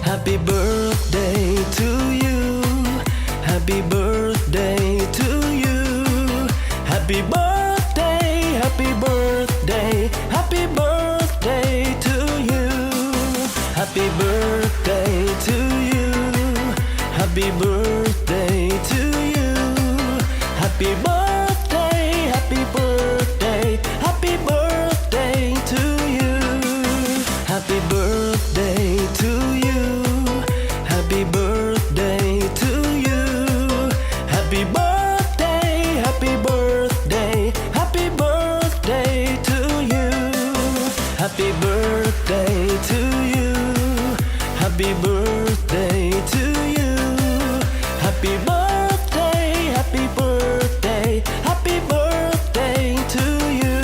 Happy birthday to you. Happy birthday to you. Happy birthday, happy birthday, happy birthday to you. Happy birthday to you. Happy birthday to you. Happy birthday, happy birthday, happy birthday to you. Happy birthday to you. Happy birthday to you. Happy birthday, happy birthday, happy birthday to you. Happy birthday to you. Happy birthday to you. Happy birthday, happy birthday, happy birthday to you.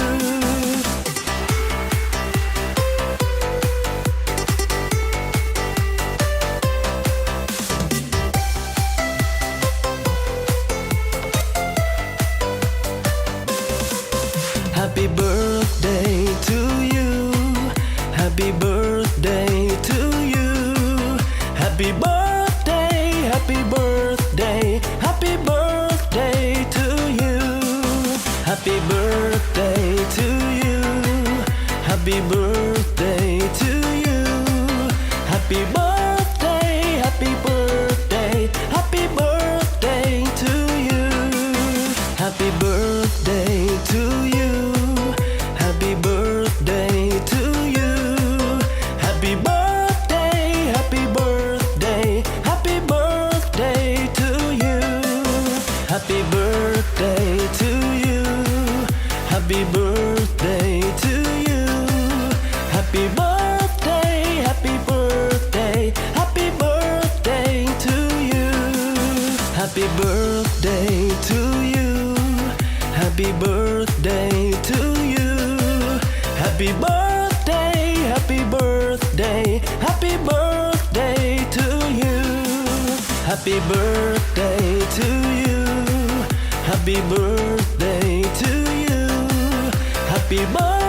Happy birthday to you. Happy birthday to you. Happy birthday, happy birthday, happy birthday to you. Happy birthday to you. Happy birthday to you. Happy birthday, happy birthday, happy birthday to you. Happy birthday to you. Happy birthday to you. Happy birthday, happy birthday, happy birthday to you. Happy birthday to you. Happy birthday to you. Happy birthday, happy birthday, happy birthday to you. Happy birthday to you. Happy birthday to you. Happy birthday, happy birthday, happy birthday to you. Happy birthday to you. Happy birthday to you. Happy birthday.